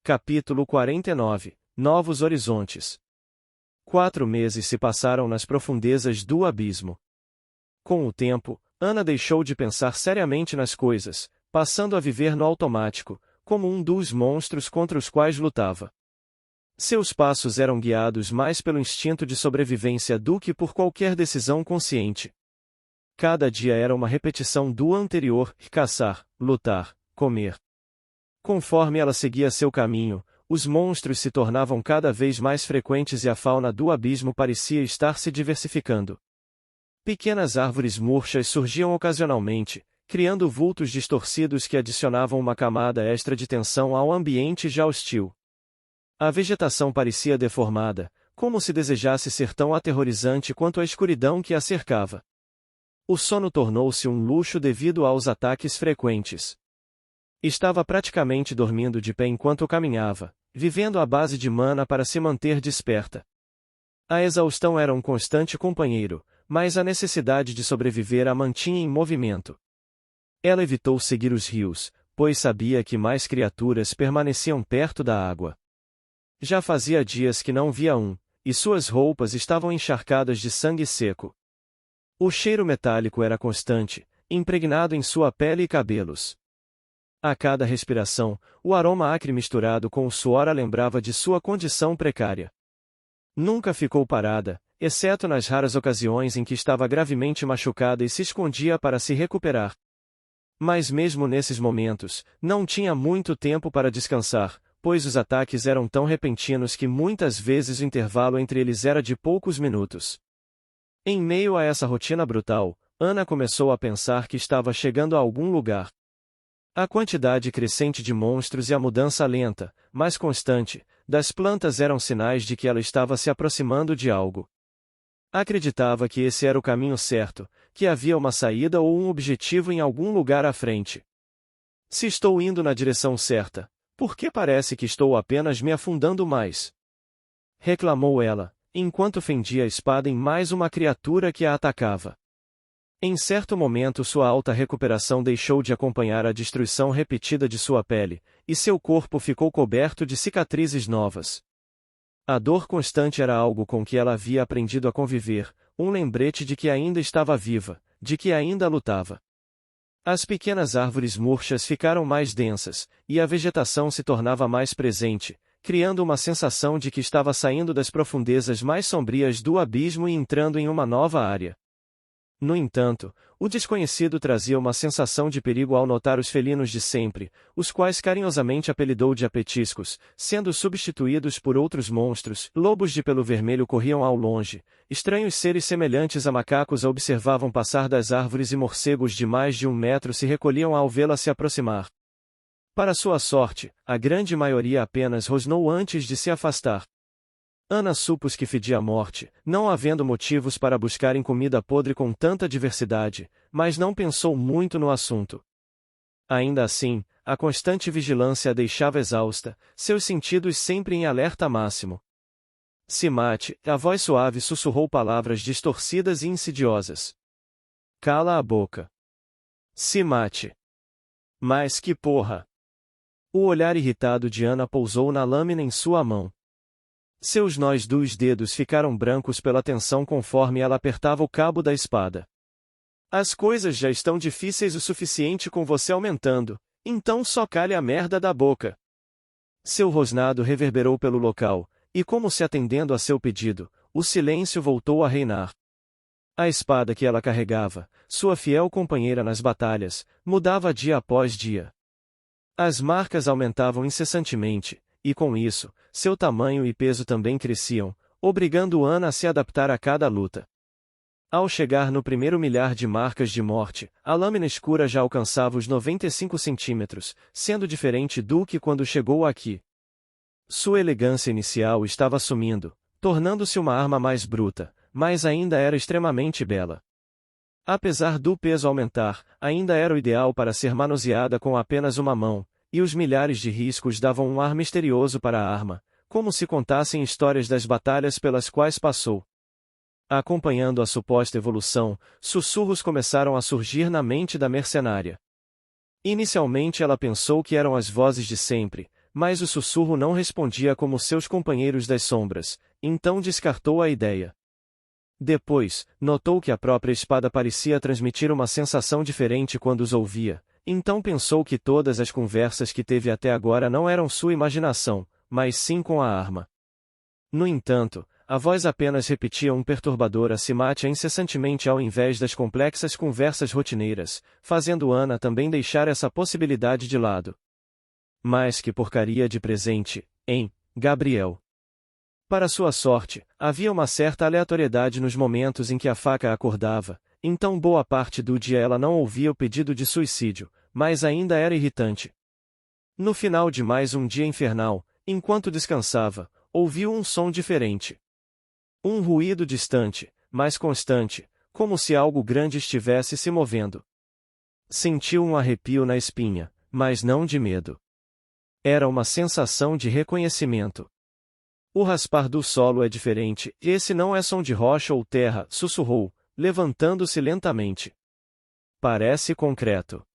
Capítulo 49 – Novos Horizontes. 4 meses se passaram nas profundezas do abismo. Com o tempo, Ana deixou de pensar seriamente nas coisas, passando a viver no automático, como um dos monstros contra os quais lutava. Seus passos eram guiados mais pelo instinto de sobrevivência do que por qualquer decisão consciente. Cada dia era uma repetição do anterior: caçar, lutar, comer. Conforme ela seguia seu caminho, os monstros se tornavam cada vez mais frequentes e a fauna do abismo parecia estar se diversificando. Pequenas árvores murchas surgiam ocasionalmente, criando vultos distorcidos que adicionavam uma camada extra de tensão ao ambiente já hostil. A vegetação parecia deformada, como se desejasse ser tão aterrorizante quanto a escuridão que a cercava. O sono tornou-se um luxo devido aos ataques frequentes. Estava praticamente dormindo de pé enquanto caminhava, vivendo à base de mana para se manter desperta. A exaustão era um constante companheiro, mas a necessidade de sobreviver a mantinha em movimento. Ela evitou seguir os rios, pois sabia que mais criaturas permaneciam perto da água. Já fazia dias que não via um, e suas roupas estavam encharcadas de sangue seco. O cheiro metálico era constante, impregnado em sua pele e cabelos. A cada respiração, o aroma acre misturado com o suor a lembrava de sua condição precária. Nunca ficou parada, exceto nas raras ocasiões em que estava gravemente machucada e se escondia para se recuperar. Mas mesmo nesses momentos, não tinha muito tempo para descansar, pois os ataques eram tão repentinos que muitas vezes o intervalo entre eles era de poucos minutos. Em meio a essa rotina brutal, Ana começou a pensar que estava chegando a algum lugar. A quantidade crescente de monstros e a mudança lenta, mas constante, das plantas eram sinais de que ela estava se aproximando de algo. Acreditava que esse era o caminho certo, que havia uma saída ou um objetivo em algum lugar à frente. Se estou indo na direção certa, por que parece que estou apenas me afundando mais? Reclamou ela, enquanto fendia a espada em mais uma criatura que a atacava. Em certo momento sua alta recuperação deixou de acompanhar a destruição repetida de sua pele, e seu corpo ficou coberto de cicatrizes novas. A dor constante era algo com que ela havia aprendido a conviver, um lembrete de que ainda estava viva, de que ainda lutava. As pequenas árvores murchas ficaram mais densas, e a vegetação se tornava mais presente, criando uma sensação de que estava saindo das profundezas mais sombrias do abismo e entrando em uma nova área. No entanto, o desconhecido trazia uma sensação de perigo ao notar os felinos de sempre, os quais carinhosamente apelidou de apetiscos, sendo substituídos por outros monstros. Lobos de pelo vermelho corriam ao longe, estranhos seres semelhantes a macacos a observavam passar das árvores e morcegos de mais de 1 metro se recolhiam ao vê-la se aproximar. Para sua sorte, a grande maioria apenas rosnou antes de se afastar. Ana supôs que fedia a morte, não havendo motivos para buscarem comida podre com tanta diversidade, mas não pensou muito no assunto. Ainda assim, a constante vigilância a deixava exausta, seus sentidos sempre em alerta máximo. Se mate, a voz suave sussurrou palavras distorcidas e insidiosas. Cala a boca. Se mate. Mas que porra! O olhar irritado de Ana pousou na lâmina em sua mão. Seus nós dos dedos ficaram brancos pela tensão conforme ela apertava o cabo da espada. As coisas já estão difíceis o suficiente com você aumentando, então só cale a merda da boca. Seu rosnado reverberou pelo local, e como se atendendo a seu pedido, o silêncio voltou a reinar. A espada que ela carregava, sua fiel companheira nas batalhas, mudava dia após dia. As marcas aumentavam incessantemente, e com isso, seu tamanho e peso também cresciam, obrigando Ana a se adaptar a cada luta. Ao chegar no primeiro milhar de marcas de morte, a lâmina escura já alcançava os 95 centímetros, sendo diferente do que quando chegou aqui. Sua elegância inicial estava sumindo, tornando-se uma arma mais bruta, mas ainda era extremamente bela. Apesar do peso aumentar, ainda era o ideal para ser manuseada com apenas uma mão, e os milhares de riscos davam um ar misterioso para a arma, como se contassem histórias das batalhas pelas quais passou. Acompanhando a suposta evolução, sussurros começaram a surgir na mente da mercenária. Inicialmente ela pensou que eram as vozes de sempre, mas o sussurro não respondia como seus companheiros das sombras, então descartou a ideia. Depois, notou que a própria espada parecia transmitir uma sensação diferente quando os ouvia, então pensou que todas as conversas que teve até agora não eram sua imaginação, mas sim com a arma. No entanto, a voz apenas repetia um perturbador acimátia incessantemente ao invés das complexas conversas rotineiras, fazendo Ana também deixar essa possibilidade de lado. Mas que porcaria de presente, hein, Gabriel? Para sua sorte, havia uma certa aleatoriedade nos momentos em que a faca acordava, então boa parte do dia ela não ouvia o pedido de suicídio, mas ainda era irritante. No final de mais um dia infernal, enquanto descansava, ouviu um som diferente. Um ruído distante, mas constante, como se algo grande estivesse se movendo. Sentiu um arrepio na espinha, mas não de medo. Era uma sensação de reconhecimento. O raspar do solo é diferente, esse não é som de rocha ou terra, sussurrou, levantando-se lentamente. Parece concreto.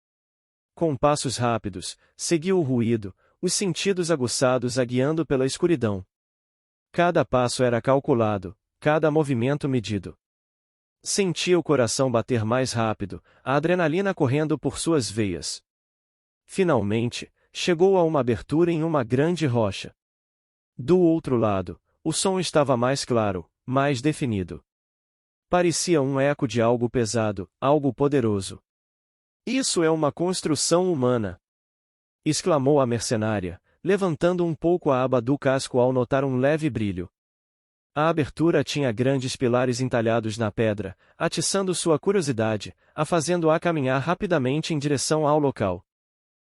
Com passos rápidos, seguiu o ruído, os sentidos aguçados a guiando pela escuridão. Cada passo era calculado, cada movimento medido. Sentia o coração bater mais rápido, a adrenalina correndo por suas veias. Finalmente, chegou a uma abertura em uma grande rocha. Do outro lado, o som estava mais claro, mais definido. Parecia um eco de algo pesado, algo poderoso. Isso é uma construção humana! Exclamou a mercenária, levantando um pouco a aba do casco ao notar um leve brilho. A abertura tinha grandes pilares entalhados na pedra, atiçando sua curiosidade, a fazendo-a caminhar rapidamente em direção ao local.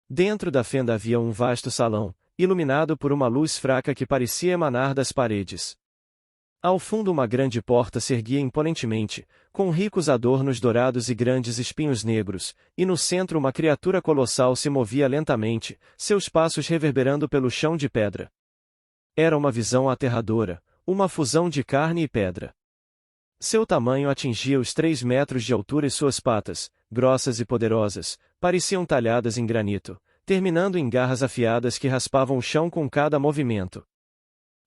Dentro da fenda havia um vasto salão, iluminado por uma luz fraca que parecia emanar das paredes. Ao fundo uma grande porta se erguia imponentemente, com ricos adornos dourados e grandes espinhos negros, e no centro uma criatura colossal se movia lentamente, seus passos reverberando pelo chão de pedra. Era uma visão aterradora, uma fusão de carne e pedra. Seu tamanho atingia os 3 metros de altura e suas patas, grossas e poderosas, pareciam talhadas em granito, terminando em garras afiadas que raspavam o chão com cada movimento.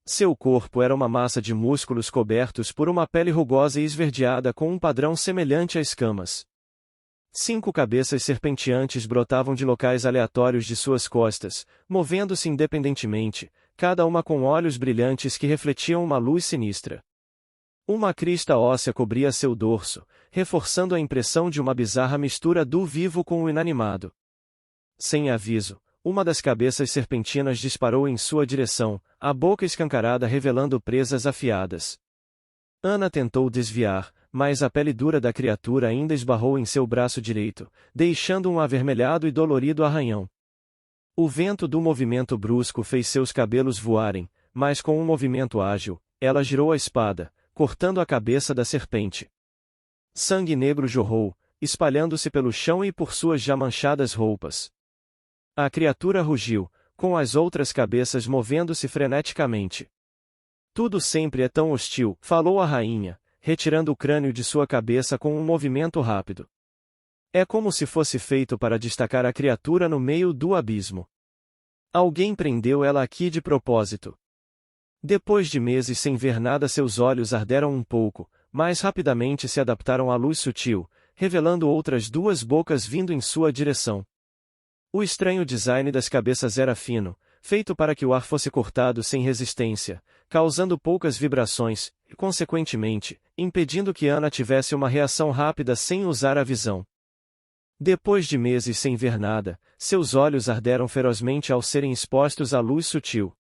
Seu corpo era uma massa de músculos cobertos por uma pele rugosa e esverdeada com um padrão semelhante a escamas. 5 cabeças serpenteantes brotavam de locais aleatórios de suas costas, movendo-se independentemente, cada uma com olhos brilhantes que refletiam uma luz sinistra. Uma crista óssea cobria seu dorso, reforçando a impressão de uma bizarra mistura do vivo com o inanimado. Sem aviso, uma das cabeças serpentinas disparou em sua direção, a boca escancarada revelando presas afiadas. Ana tentou desviar, mas a pele dura da criatura ainda esbarrou em seu braço direito, deixando um avermelhado e dolorido arranhão. O vento do movimento brusco fez seus cabelos voarem, mas com um movimento ágil, ela girou a espada, cortando a cabeça da serpente. Sangue negro jorrou, espalhando-se pelo chão e por suas já manchadas roupas. A criatura rugiu, com as outras cabeças movendo-se freneticamente. Tudo sempre é tão hostil, falou a rainha, retirando o crânio de sua cabeça com um movimento rápido. É como se fosse feito para destacar a criatura no meio do abismo. Alguém prendeu ela aqui de propósito. Depois de meses sem ver nada, seus olhos arderam um pouco, mas rapidamente se adaptaram à luz sutil, revelando outras 2 bocas vindo em sua direção. O estranho design das cabeças era fino, feito para que o ar fosse cortado sem resistência, causando poucas vibrações, e, consequentemente, impedindo que Ana tivesse uma reação rápida sem usar a visão. Depois de meses sem ver nada, seus olhos arderam ferozmente ao serem expostos à luz sutil.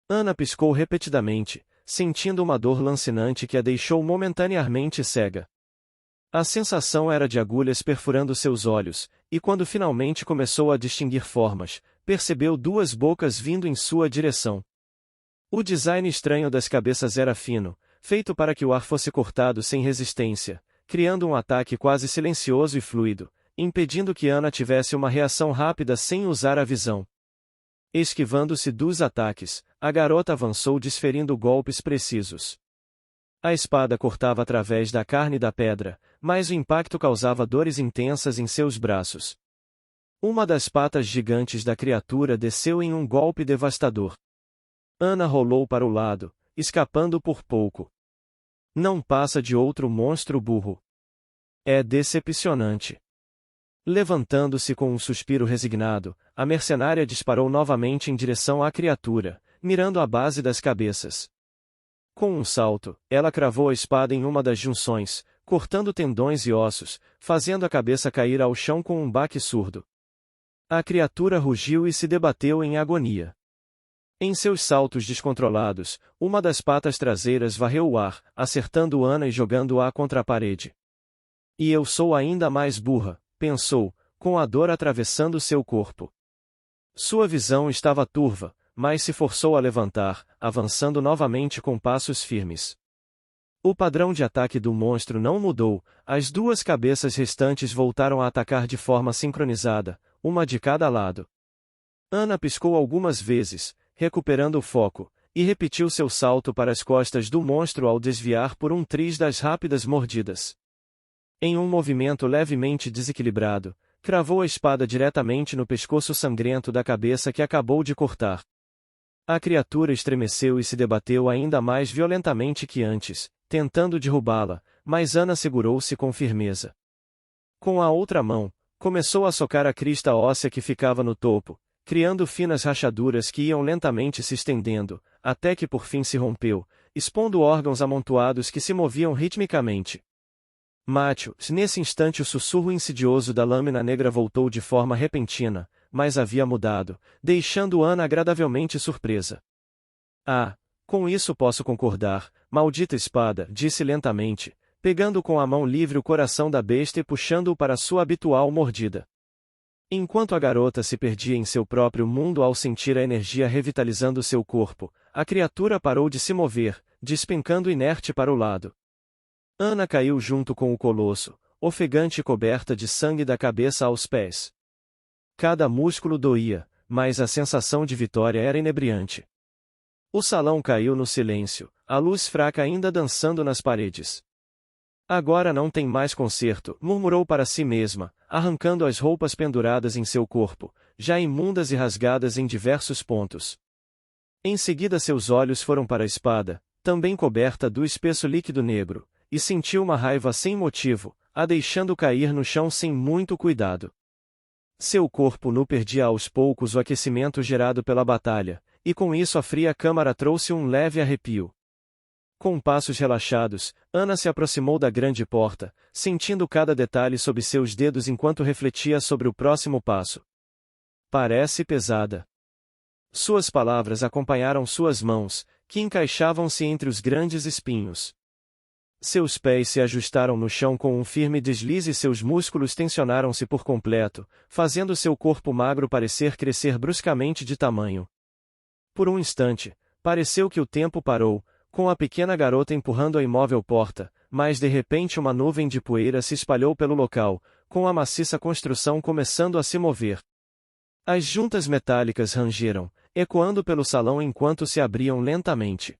Ana piscou repetidamente, sentindo uma dor lancinante que a deixou momentaneamente cega. A sensação era de agulhas perfurando seus olhos, e quando finalmente começou a distinguir formas, percebeu 2 bocas vindo em sua direção. O design estranho das cabeças era fino, feito para que o ar fosse cortado sem resistência, criando um ataque quase silencioso e fluido, impedindo que Ana tivesse uma reação rápida sem usar a visão. Esquivando-se dos ataques, a garota avançou desferindo golpes precisos. A espada cortava através da carne da pedra, mas o impacto causava dores intensas em seus braços. Uma das patas gigantes da criatura desceu em um golpe devastador. Ana rolou para o lado, escapando por pouco. Não passa de outro monstro burro. É decepcionante. Levantando-se com um suspiro resignado, a mercenária disparou novamente em direção à criatura, mirando a base das cabeças. Com um salto, ela cravou a espada em uma das junções, cortando tendões e ossos, fazendo a cabeça cair ao chão com um baque surdo. A criatura rugiu e se debateu em agonia. Em seus saltos descontrolados, uma das patas traseiras varreu o ar, acertando Ana e jogando-a contra a parede. E eu sou ainda mais burra, pensou, com a dor atravessando seu corpo. Sua visão estava turva, mas se forçou a levantar, avançando novamente com passos firmes. O padrão de ataque do monstro não mudou, as duas cabeças restantes voltaram a atacar de forma sincronizada, uma de cada lado. Ana piscou algumas vezes, recuperando o foco, e repetiu seu salto para as costas do monstro ao desviar por um triz das rápidas mordidas. Em um movimento levemente desequilibrado, cravou a espada diretamente no pescoço sangrento da cabeça que acabou de cortar. A criatura estremeceu e se debateu ainda mais violentamente que antes, tentando derrubá-la, mas Ana segurou-se com firmeza. Com a outra mão, começou a socar a crista óssea que ficava no topo, criando finas rachaduras que iam lentamente se estendendo, até que por fim se rompeu, expondo órgãos amontoados que se moviam ritmicamente. Mate-o! Nesse instante o sussurro insidioso da lâmina negra voltou de forma repentina, mas havia mudado, deixando Ana agradavelmente surpresa. Ah, com isso posso concordar, maldita espada, disse lentamente, pegando com a mão livre o coração da besta e puxando-o para sua habitual mordida. Enquanto a garota se perdia em seu próprio mundo ao sentir a energia revitalizando seu corpo, a criatura parou de se mover, despencando inerte para o lado. Ana caiu junto com o colosso, ofegante e coberta de sangue da cabeça aos pés. Cada músculo doía, mas a sensação de vitória era inebriante. O salão caiu no silêncio, a luz fraca ainda dançando nas paredes. Agora não tem mais conserto, murmurou para si mesma, arrancando as roupas penduradas em seu corpo, já imundas e rasgadas em diversos pontos. Em seguida seus olhos foram para a espada, também coberta do espesso líquido negro, e sentiu uma raiva sem motivo, a deixando cair no chão sem muito cuidado. Seu corpo nu perdia aos poucos o aquecimento gerado pela batalha, e com isso a fria câmara trouxe um leve arrepio. Com passos relaxados, Ana se aproximou da grande porta, sentindo cada detalhe sob seus dedos enquanto refletia sobre o próximo passo. Parece pesada. Suas palavras acompanharam suas mãos, que encaixavam-se entre os grandes espinhos. Seus pés se ajustaram no chão com um firme deslize e seus músculos tensionaram-se por completo, fazendo seu corpo magro parecer crescer bruscamente de tamanho. Por um instante, pareceu que o tempo parou, com a pequena garota empurrando a imóvel porta, mas de repente uma nuvem de poeira se espalhou pelo local, com a maciça construção começando a se mover. As juntas metálicas rangeram, ecoando pelo salão enquanto se abriam lentamente.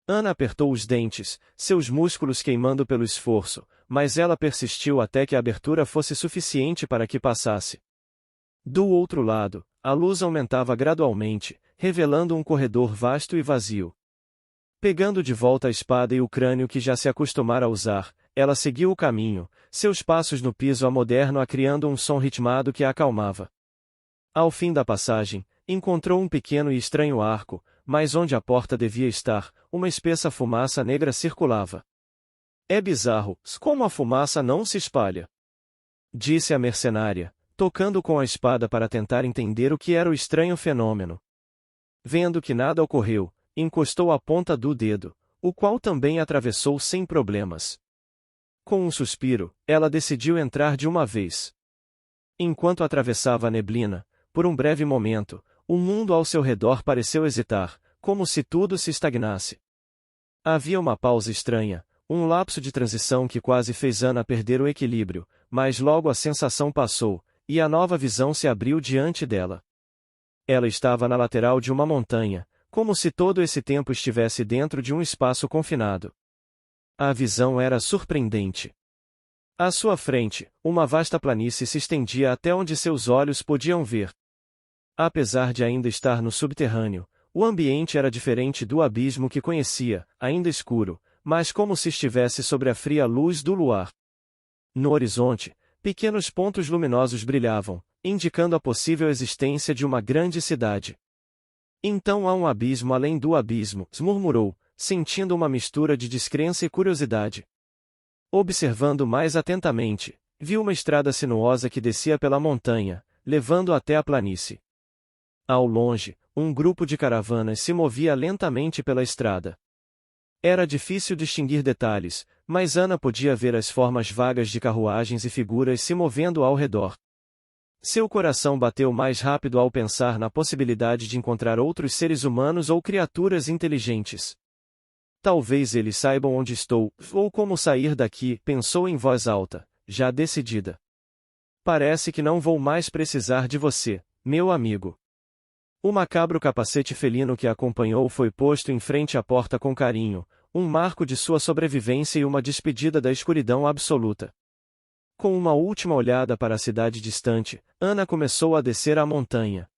Ana apertou os dentes, seus músculos queimando pelo esforço, mas ela persistiu até que a abertura fosse suficiente para que passasse. Do outro lado, a luz aumentava gradualmente, revelando um corredor vasto e vazio. Pegando de volta a espada e o crânio que já se acostumara a usar, ela seguiu o caminho, seus passos no piso a moderno criando um som ritmado que a acalmava. Ao fim da passagem, encontrou um pequeno e estranho arco, mas onde a porta devia estar, uma espessa fumaça negra circulava. É bizarro, como a fumaça não se espalha, disse a mercenária, tocando com a espada para tentar entender o que era o estranho fenômeno. Vendo que nada ocorreu, encostou a ponta do dedo, o qual também atravessou sem problemas. Com um suspiro, ela decidiu entrar de uma vez. Enquanto atravessava a neblina, por um breve momento, o mundo ao seu redor pareceu hesitar, como se tudo se estagnasse. Havia uma pausa estranha, um lapso de transição que quase fez Ana perder o equilíbrio, mas logo a sensação passou, e a nova visão se abriu diante dela. Ela estava na lateral de uma montanha, como se todo esse tempo estivesse dentro de um espaço confinado. A visão era surpreendente. À sua frente, uma vasta planície se estendia até onde seus olhos podiam ver. Apesar de ainda estar no subterrâneo, o ambiente era diferente do abismo que conhecia, ainda escuro, mas como se estivesse sobre a fria luz do luar. No horizonte, pequenos pontos luminosos brilhavam, indicando a possível existência de uma grande cidade. Então há um abismo além do abismo, murmurou, sentindo uma mistura de descrença e curiosidade. Observando mais atentamente, viu uma estrada sinuosa que descia pela montanha, levando até a planície. Ao longe, um grupo de caravanas se movia lentamente pela estrada. Era difícil distinguir detalhes, mas Ana podia ver as formas vagas de carruagens e figuras se movendo ao redor. Seu coração bateu mais rápido ao pensar na possibilidade de encontrar outros seres humanos ou criaturas inteligentes. Talvez eles saibam onde estou, ou como sair daqui, pensou em voz alta, já decidida. Parece que não vou mais precisar de você, meu amigo. O macabro capacete felino que a acompanhou foi posto em frente à porta com carinho, um marco de sua sobrevivência e uma despedida da escuridão absoluta. Com uma última olhada para a cidade distante, Ana começou a descer a montanha.